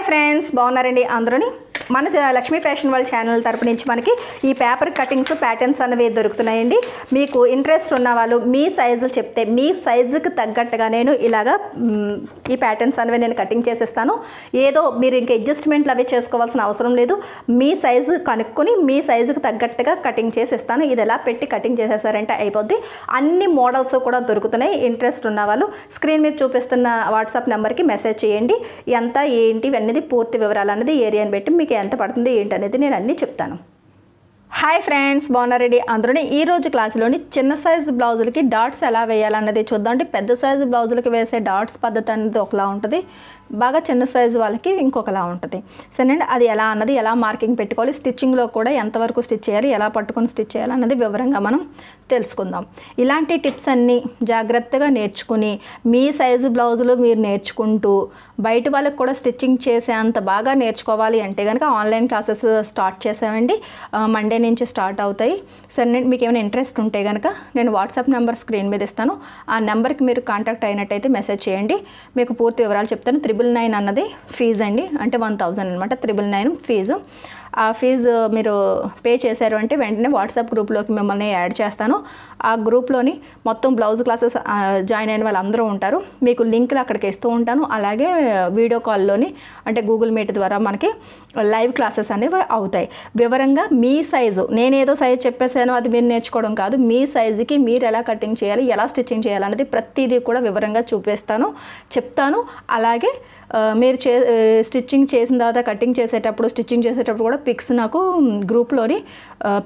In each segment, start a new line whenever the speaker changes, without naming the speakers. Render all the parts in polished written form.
Friends బాగున్నారండి అందరూని మన Lakshmi fashion world channel తరపు నుంచి మనకి ఈ పేపర్ కటింగ్స్ ప్యాటర్న్స్ అనేవి దొరుకుతున్నాయండి. మీకు ఇంట్రెస్ట్ ఉన్న వాళ్ళు మీ సైజులు చెప్తే మీ సైజుకి తగ్గట్టుగా నేను ఇలాగా ఈ ప్యాటర్న్స్ అనేవి నేను కటింగ్ చేసేస్తాను. ఏదో మీరు ఇంకా అడ్జస్ట్మెంట్లు అవి చేసుకోవాల్సిన అవసరం లేదు. మీ సైజు కనుక్కొని మీ సైజుకి తగ్గట్టుగా కటింగ్ చేసేస్తాను. ఇది ఎలా పెట్టి కటింగ్ చేసేసారంటే అయిపోద్ది. అన్ని మోడల్స్ కూడా దొరుకుతున్నాయి. ఇంట్రెస్ట్ ఉన్న వాళ్ళు స్క్రీన్ మీద చూపిస్తున్న వాట్సాప్ నెంబర్కి మెసేజ్ చేయండి. ఎంత ఏంటి అనేది పూర్తి వివరాలు అనేది ఏరియాని బట్టి మీకు ఎంత పడుతుంది ఏంటి అనేది నేను అన్నీ చెప్తాను. హాయ్ ఫ్రెండ్స్ బాగున్నారండి అందరూ. ఈరోజు క్లాసులోని చిన్న సైజు బ్లౌజులకి డాట్స్ ఎలా వేయాలన్నది చూద్దాం. అంటే పెద్ద సైజు బ్లౌజులకి వేసే డాట్స్ పద్ధతి అనేది ఒకలా ఉంటుంది, బాగా చిన్న సైజు వాళ్ళకి ఇంకొకలా ఉంటుంది. సరేనండి, అది ఎలా అన్నది ఎలా మార్కింగ్ పెట్టుకోవాలి, స్టిచ్చింగ్లో కూడా ఎంతవరకు స్టిచ్ చేయాలి, ఎలా పట్టుకొని స్టిచ్ చేయాలి అన్నది వివరంగా మనం తెలుసుకుందాం. ఇలాంటి టిప్స్ అన్నీ జాగ్రత్తగా నేర్చుకుని మీ సైజు బ్లౌజులు మీరు నేర్చుకుంటూ బయట వాళ్ళకి కూడా స్టిచ్చింగ్ చేసే అంత బాగా నేర్చుకోవాలి అంటే కనుక ఆన్లైన్ క్లాసెస్ స్టార్ట్ చేసామండి. మండే నుంచి స్టార్ట్ అవుతాయి. సరేనండి, మీకు ఏమైనా ఇంట్రెస్ట్ ఉంటే కనుక నేను వాట్సాప్ నెంబర్ స్క్రీన్ మీద ఇస్తాను. ఆ నెంబర్కి మీరు కాంటాక్ట్ అయినట్టయితే మెసేజ్ చేయండి. మీకు పూర్తి వివరాలు చెప్తాను. 999 అన్నది ఫీజు అండి, అంటే 1000 అనమాట. 999 ఫీజు. ఆ ఫీజు మీరు పే చేశారు అంటే వెంటనే వాట్సాప్ గ్రూప్లోకి మిమ్మల్ని యాడ్ చేస్తాను. ఆ గ్రూప్లోని మొత్తం బ్లౌజ్ క్లాసెస్ జాయిన్ అయిన వాళ్ళందరూ ఉంటారు. మీకు లింకులు అక్కడికి ఇస్తూ ఉంటాను. అలాగే వీడియో కాల్లోని అంటే గూగుల్ మీట్ ద్వారా మనకి లైవ్ క్లాసెస్ అనేవి అవుతాయి. వివరంగా మీ సైజు, నేనేదో సైజు చెప్పేసాను అది మీరు నేర్చుకోవడం కాదు, మీ సైజుకి మీరు ఎలా కటింగ్ చేయాలి, ఎలా స్టిచ్చింగ్ చేయాలి అనేది ప్రతిదీ కూడా వివరంగా చూపిస్తాను, చెప్తాను. అలాగే మీరు స్టిచ్చింగ్ చేసిన తర్వాత కటింగ్ చేసేటప్పుడు స్టిచ్చింగ్ చేసేటప్పుడు కూడా పిక్స్ నాకు గ్రూప్లోని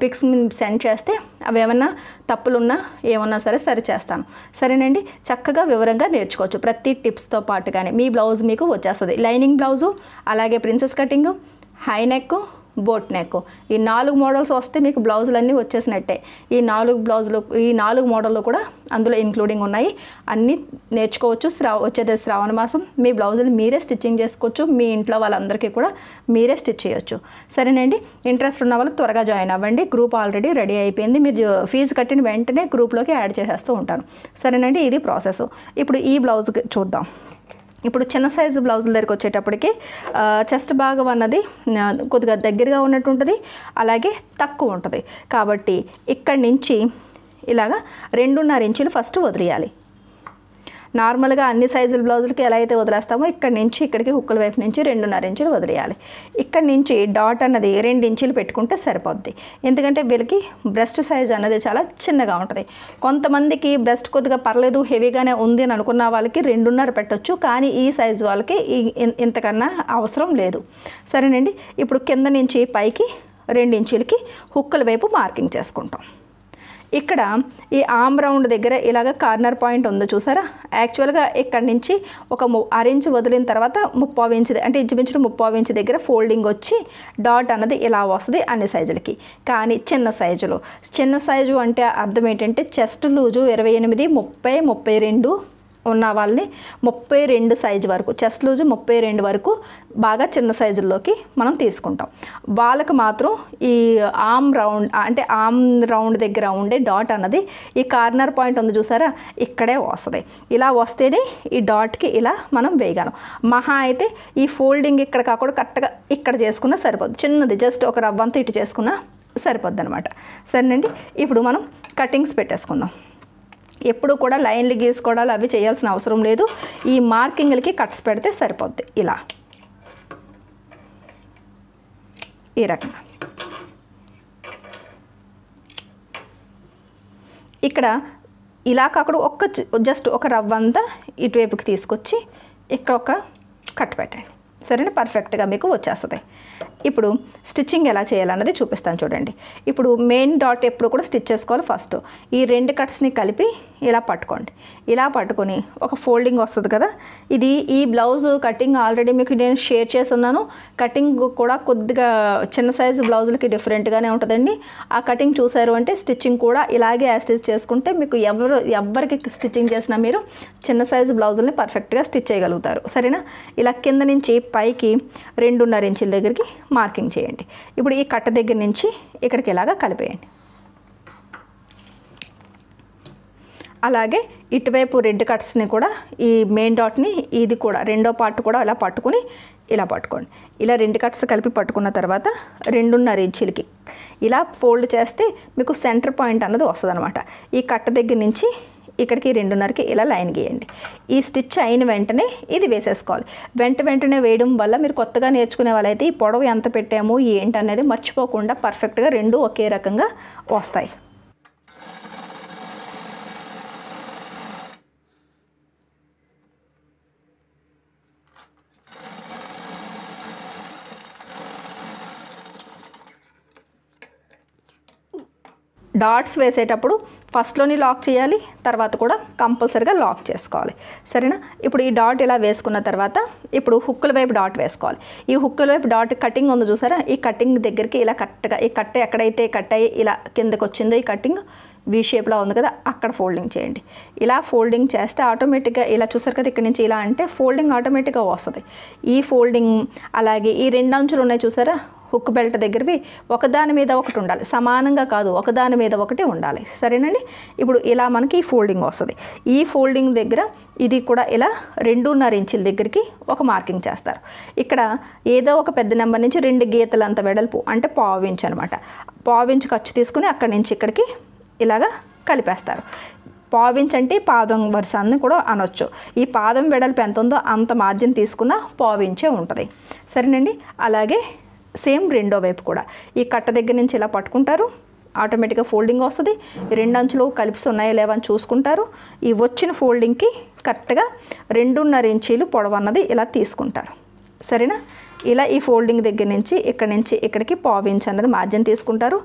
పిక్స్ సెండ్ చేస్తే అవి ఏమన్నా తప్పులున్నా ఏమన్నా సరి చేస్తాను. సరేనండి, చక్కగా వివరంగా నేర్చుకోవచ్చు. ప్రతి టిప్స్తో పాటుగానే మీ బ్లౌజ్ మీకు వచ్చేస్తుంది. లైనింగ్ బ్లౌజు, అలాగే princess cutting, high neck, boat neck, ఈ 4 మోడల్స్ వస్తే మీకు బ్లౌజులన్నీ వచ్చేసినట్టే. ఈ 4 మోడళ్ళు కూడా అందులో ఇంక్లూడింగ్ ఉన్నాయి. అన్నీ నేర్చుకోవచ్చు. వచ్చేది శ్రావణ మాసం. మీ బ్లౌజులు మీరే స్టిచ్చింగ్ చేసుకోవచ్చు. మీ ఇంట్లో వాళ్ళందరికీ కూడా మీరే స్టిచ్ చేయొచ్చు. సరేనండి, ఇంట్రెస్ట్ ఉన్న వాళ్ళు త్వరగా జాయిన్ అవ్వండి. గ్రూప్ ఆల్రెడీ రెడీ అయిపోయింది. మీరు ఫీజు కట్టిన వెంటనే గ్రూప్లోకి యాడ్ చేసేస్తూ ఉంటాను. సరేనండి, ఇది ప్రాసెస్. ఇప్పుడు ఈ బ్లౌజ్ చూద్దాం. ఇప్పుడు చిన్న సైజు బ్లౌజుల దగ్గరికి వచ్చేటప్పటికి చెస్ట్ భాగం అన్నది కొద్దిగా దగ్గరగా ఉన్నట్టు ఉంటుంది, అలాగే తక్కువ ఉంటుంది. కాబట్టి ఇక్కడి నుంచి ఇలాగా 2.5 ఇంచులు ఫస్ట్ వదిలేయాలి. నార్మల్గా అన్ని సైజుల బ్లౌజులకి ఎలా అయితే వదిలేస్తామో ఇక్కడి నుంచి ఇక్కడికి హుక్కుల వైపు నుంచి 2.5 ఇంచులు వదిలేయాలి. ఇక్కడి నుంచి డాట్ అన్నది 2 ఇంచులు పెట్టుకుంటే సరిపోద్ది. ఎందుకంటే వీళ్ళకి బ్రెస్ట్ సైజ్ అన్నది చాలా చిన్నగా ఉంటుంది. కొంతమందికి బ్రెస్ట్ కొద్దిగా పర్లేదు హెవీగానే ఉంది అని అనుకున్న వాళ్ళకి 2.5 పెట్టచ్చు. కానీ ఈ సైజు వాళ్ళకి ఇంతకన్నా అవసరం లేదు. సరేనండి, ఇప్పుడు కింద నుంచి పైకి 2 ఇంచులకి హుక్కుల వైపు మార్కింగ్ చేసుకుంటాం. ఇక్కడ ఈ ఆర్మ్ రౌండ్ దగ్గర ఇలాగ కార్నర్ పాయింట్ ఉందో చూసారా. యాక్చువల్గా ఇక్కడ నుంచి ఒక 1/2 ఇంచు వదిలిన తర్వాత 3/4 ఇంచు అంటే ఇంచుమించు 3/4 ఇంచు దగ్గర ఫోల్డింగ్ వచ్చి డాట్ అన్నది ఇలా వస్తుంది అన్ని సైజులకి. కానీ చిన్న సైజు అంటే అర్థం ఏంటంటే చెస్ట్ లూజు 28, 30, 32 ఉన్న వాళ్ళని 32 సైజు వరకు, చెస్ట్ లూజు 32 వరకు బాగా చిన్న సైజుల్లోకి మనం తీసుకుంటాం. వాళ్ళకి మాత్రం ఈ ఆర్మ్ రౌండ్ దగ్గర ఉండే డాట్ అన్నది ఈ కార్నర్ పాయింట్ ఉంది చూసారా, ఇక్కడే వస్తుంది. ఇలా వస్తేనే ఈ డాట్కి ఇలా మనం వేయగలం. మహా అయితే ఈ ఫోల్డింగ్ ఇక్కడ కాకుండా కరెక్ట్గా ఇక్కడ చేసుకున్నా సరిపోద్ది. చిన్నది జస్ట్ ఒక రవ్వంతా ఇటు చేసుకున్నా సరిపోద్ది అనమాట. సరేనండి, ఇప్పుడు మనం కటింగ్స్ పెట్టేసుకుందాం. ఎప్పుడు కూడా లైన్లు గీసుకోవడాలు అవి చేయాల్సిన అవసరం లేదు. ఈ మార్కింగ్లకి కట్స్ పెడితే సరిపోద్ది. ఇలా ఈ రకంగా ఇక్కడ ఇలా కాకుండా జస్ట్ ఒక రవ్వంతా ఇటువైపుకి తీసుకొచ్చి ఇక్కడ ఒక కట్ పెట్టండి. సరేనా, పర్ఫెక్ట్గా మీకు వచ్చేస్తుంది. ఇప్పుడు స్టిచ్చింగ్ ఎలా చేయాలన్నది చూపిస్తాను చూడండి. ఇప్పుడు మెయిన్ డాట్ ఎప్పుడు కూడా స్టిచ్ చేసుకోవాలి. ఫస్ట్ ఈ 2 కట్స్ని కలిపి ఇలా పట్టుకోండి. ఇలా పట్టుకొని ఒక ఫోల్డింగ్ వస్తుంది కదా, ఇది ఈ బ్లౌజ్ కటింగ్ ఆల్రెడీ మీకు నేను షేర్ చేస్తున్నాను. కటింగ్ కూడా కొద్దిగా చిన్న సైజు బ్లౌజులకి డిఫరెంట్గానే ఉంటుందండి. ఆ కటింగ్ చూసారు అంటే స్టిచ్చింగ్ కూడా ఇలాగే యాస్టిచ్ చేసుకుంటే మీకు ఎవరికి స్టిచ్చింగ్ చేసినా మీరు చిన్న సైజు బ్లౌజుల్ని పర్ఫెక్ట్గా స్టిచ్ చేయగలుగుతారు. సరేనా, ఇలా కింద నుంచి పైకి 2.5 ఇంచుల దగ్గరికి మార్కింగ్ చేయండి. ఇప్పుడు ఈ కట్ట దగ్గర నుంచి ఇక్కడికి ఇలాగా కలిపేయండి. అలాగే ఇటువైపు రెడ్ కట్స్ని కూడా ఈ మెయిన్ డాట్ని ఇది కూడా రెండో పార్ట్ కూడా ఇలా పట్టుకుని ఇలా పట్టుకోండి. ఇలా 2 కట్స్ కలిపి పట్టుకున్న తర్వాత 2.5 ఇంచులకి ఇలా ఫోల్డ్ చేస్తే మీకు సెంటర్ పాయింట్ అన్నది వస్తుంది అనమాట. ఈ కట్ట దగ్గర నుంచి ఇక్కడికి 2.5కి ఇలా లైన్ గీయండి. ఈ స్టిచ్ అయిన వెంటనే ఇది వేసేసుకోవాలి. వెంటనే వేయడం వల్ల మీరు కొత్తగా నేర్చుకునే వాళ్ళైతే ఈ పొడవు ఎంత పెట్టాము ఏంటనేది మర్చిపోకుండా పర్ఫెక్ట్గా 2 ఒకే రకంగా వస్తాయి. డాట్స్ వేసేటప్పుడు ఫస్ట్లోని లాక్ చేయాలి, తర్వాత కూడా కంపల్సరీగా లాక్ చేసుకోవాలి. సరేనా? ఇప్పుడు ఈ డాట్ ఇలా వేసుకున్న తర్వాత ఇప్పుడు హుక్కుల వైపు డాట్ వేసుకోవాలి. ఈ హుక్కుల వైపు డాట్ కటింగ్ ఉంది చూసారా, ఈ కటింగ్ దగ్గరికి ఇలా కరెక్ట్గా ఈ కట్ట ఎక్కడైతే కట్ అయ్యి ఇలా కిందకి వచ్చిందో ఈ కటింగ్ వీ షేప్లో ఉంది కదా, అక్కడ ఫోల్డింగ్ చేయండి. ఇలా ఫోల్డింగ్ చేస్తే ఆటోమేటిక్గా ఇలా చూసారు కదా, ఇక్కడ నుంచి ఇలా అంటే ఫోల్డింగ్ ఆటోమేటిక్గా వస్తుంది. ఈ ఫోల్డింగ్ అలాగే ఈ 2 అంచులు ఉన్నాయి చూసారా హుక్ బెల్ట్ దగ్గరవి, ఒకదాని మీద ఒకటి ఉండాలి, సమానంగా కాదు, ఒకదాని మీద ఒకటి ఉండాలి. సరేనండి? ఇప్పుడు ఇలా మనకి ఈ ఫోల్డింగ్ వస్తుంది. ఈ ఫోల్డింగ్ దగ్గర ఇది కూడా ఇలా 2.5 ఇంచుల దగ్గరికి ఒక మార్కింగ్ చేస్తారు. ఇక్కడ ఏదో ఒక పెద్ద నెంబర్ నుంచి 2 గీతలంత వెడల్పు అంటే 1/4 ఇంచు అనమాట. 1/4 ఇంచు ఖర్చు తీసుకుని అక్కడి నుంచి ఇక్కడికి ఇలాగా కలిపేస్తారు. 1/4 ఇంచు అంటే పాదం వరుస అని కూడా అనొచ్చు. ఈ పాదం వెడల్పు ఎంత ఉందో అంత మార్జిన్ తీసుకున్న 1/4 ఇంచే ఉంటుంది. సరేనండి? అలాగే సేమ్ రెండో వైపు కూడా ఈ కట్ట దగ్గర నుంచి ఇలా పట్టుకుంటారు, ఆటోమేటిక్గా ఫోల్డింగ్ వస్తుంది. 2 అంచులు కలిపి ఉన్నాయో లేవో అని చూసుకుంటారు. ఈ వచ్చిన ఫోల్డింగ్కి కరెక్ట్గా 2.5 ఇంచీలు పొడవు అన్నది ఇలా తీసుకుంటారు. సరేనా? ఇలా ఈ ఫోల్డింగ్ దగ్గర నుంచి ఇక్కడి నుంచి ఇక్కడికి 1/4 ఇంచ్ అన్నది మార్జిన్ తీసుకుంటారు.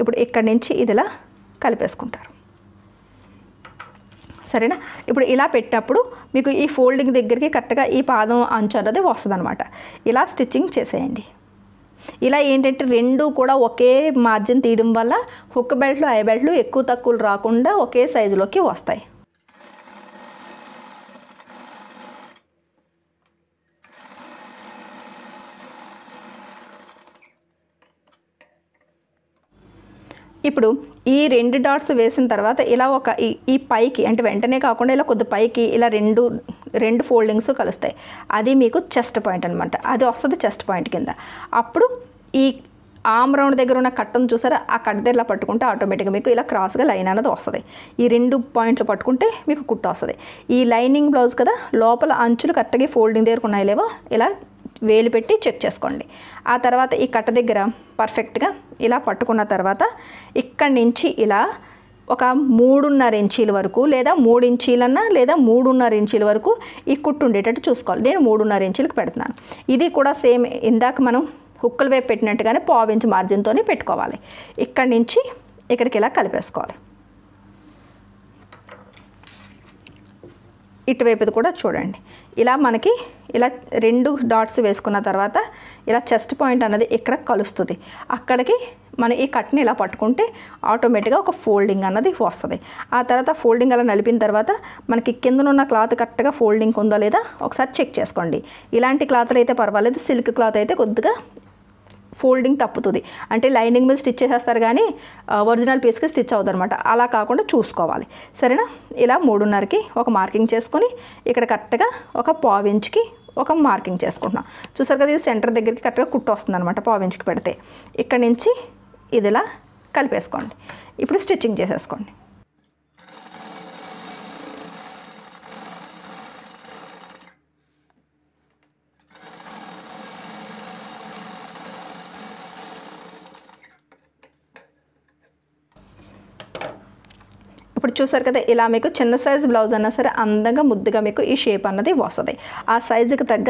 ఇప్పుడు ఇక్కడి నుంచి ఇదిలా కలిపేసుకుంటారు. సరేనా? ఇప్పుడు ఇలా పెట్టినప్పుడు మీకు ఈ ఫోల్డింగ్ దగ్గరికి కరెక్ట్గా ఈ పాదం అంచు అన్నది వస్తుంది అనమాట. ఇలా స్టిచ్చింగ్ చేసేయండి. ఇలా ఏంటంటే 2 కూడా ఒకే మార్జిన్ తీయడం వల్ల హుక్ బెల్ట్లు ఐ బెల్ట్లు ఎక్కువ తక్కువలు రాకుండా ఒకే సైజులోకి వస్తాయి. ఇప్పుడు ఈ 2 డాట్స్ వేసిన తర్వాత ఇలా ఒక ఈ పైకి అంటే వెంటనే కాకుండా ఇలా కొద్ది పైకి ఇలా రెండు ఫోల్డింగ్స్ కలుస్తాయి. అది మీకు చెస్ట్ పాయింట్ అనమాట. అది వస్తుంది చెస్ట్ పాయింట్ కింద. అప్పుడు ఈ ఆమ్ రౌండ్ దగ్గర ఉన్న కట్టను చూసారా, ఆ కట్ దగ్గర ఇలా పట్టుకుంటే ఆటోమేటిక్గా మీకు ఇలా క్రాస్గా లైన్ అనేది వస్తుంది. ఈ 2 పాయింట్లు పట్టుకుంటే మీకు కుట్టు వస్తుంది. ఈ లైనింగ్ బ్లౌజ్ కదా, లోపల అంచులు కరెక్ట్గా ఫోల్డింగ్ దగ్గర ఉన్నాయి లేవో ఇలా వేలు పెట్టి చెక్ చేసుకోండి. ఆ తర్వాత ఈ కట్ట దగ్గర పర్ఫెక్ట్గా ఇలా పట్టుకున్న తర్వాత ఇక్కడి నుంచి ఇలా ఒక 3.5 ఇంచీల వరకు లేదా 3 ఇంచీలన్నా లేదా 3.5 ఇంచీల వరకు ఈ కుట్టు ఉండేటట్టు చూసుకోవాలి. నేను 3.5 ఇంచీలకు పెడుతున్నాను. ఇది కూడా సేమ్ ఇందాక మనం హుక్కుల వైపు పెట్టినట్టుగానే 1/4 ఇంచు మార్జిన్తోనే పెట్టుకోవాలి. ఇక్కడి నుంచి ఇక్కడికి ఇలా కలిపేసుకోవాలి. ఇటువైపుది కూడా చూడండి. ఇలా మనకి ఇలా 2 డాట్స్ వేసుకున్న తర్వాత ఇలా చెస్ట్ పాయింట్ అన్నది ఇక్కడ కలుస్తుంది. అక్కడికి మనం ఈ కట్ని ఇలా పట్టుకుంటే ఆటోమేటిక్గా ఒక ఫోల్డింగ్ అన్నది వస్తుంది. ఆ తర్వాత ఫోల్డింగ్ అలా నలిపిన తర్వాత మనకి కిందనున్న క్లాత్ కరెక్ట్గా ఫోల్డింగ్ ఉందో లేదా ఒకసారి చెక్ చేసుకోండి. ఇలాంటి క్లాత్లు అయితే పర్వాలేదు, సిల్క్ క్లాత్ అయితే కొద్దిగా ఫోల్డింగ్ తప్పుతుంది. అంటే లైనింగ్ మీద స్టిచ్ చేసేస్తారు కానీ ఒరిజినల్ పీస్కి స్టిచ్ అవుతుంది అనమాట. అలా కాకుండా చూసుకోవాలి. సరేనా? ఇలా 3.5కి ఒక మార్కింగ్ చేసుకొని ఇక్కడ కరెక్ట్గా ఒక 1/4 ఇంచుకి ఒక మార్కింగ్ చేసుకుంటున్నాం. చూసారు కదా, ఇది సెంటర్ దగ్గరికి కరెక్ట్గా కుట్టు వస్తుంది అనమాట 1/4 ఇంచుకి పెడితే. ఇక్కడ నుంచి ఇదిలా కలిపేసుకోండి. ఇప్పుడు స్టిచ్చింగ్ చేసేసుకోండి. ఇప్పుడు చూసారు కదా, ఇలా మీకు చిన్న సైజు బ్లౌజ్ అన్నా సరే అందంగా ముద్దుగా మీకు ఈ షేప్ అన్నది వస్తుంది. ఆ సైజుకి తగ్గ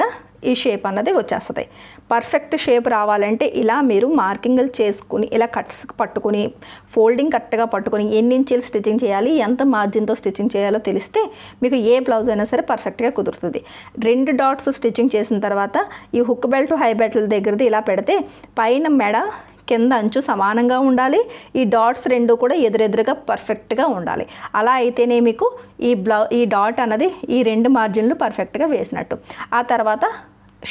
ఈ షేప్ అన్నది వచ్చేస్తుంది. పర్ఫెక్ట్ షేప్ రావాలంటే ఇలా మీరు మార్కింగ్లు చేసుకుని ఇలా కట్స్ పట్టుకుని ఫోల్డింగ్ కరెక్ట్గా పట్టుకుని ఎన్ని ఇంచీలు స్టిచ్చింగ్ చేయాలి, ఎంత మార్జిన్తో స్టిచ్చింగ్ చేయాలో తెలిస్తే మీకు ఏ బ్లౌజ్ అయినా సరే పర్ఫెక్ట్గా కుదురుతుంది. 2 డాట్స్ స్టిచ్చింగ్ చేసిన తర్వాత ఈ హుక్ బెల్ట్ హై బెల్ట్ల దగ్గరది ఇలా పెడితే పైన మెడ కింద అంచు సమానంగా ఉండాలి. ఈ డాట్స్ 2 కూడా ఎదురెదురుగా పర్ఫెక్ట్గా ఉండాలి. అలా అయితేనే మీకు ఈ డాట్ అన్నది ఈ 2 మార్జిన్లు పర్ఫెక్ట్గా వేసినట్టు. ఆ తర్వాత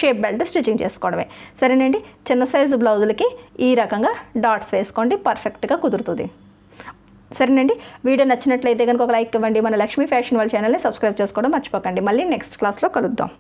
షేప్ బెల్ట్ స్టిచ్చింగ్ చేసుకోవడమే. సరేనండి? చిన్న సైజు బ్లౌజులకి ఈ రకంగా డాట్స్ వేసుకోండి, పర్ఫెక్ట్గా కుదురుతుంది. సరేనండి, వీడియో నచ్చినట్లయితే కనుక ఒక లైక్ ఇవ్వండి. మన లక్ష్మీ ఫ్యాషన్ వాళ్ళ ఛానల్ని సబ్స్క్రైబ్ చేసుకోవడం మర్చిపోకండి. మళ్ళీ నెక్స్ట్ క్లాస్లో కలుద్దాం.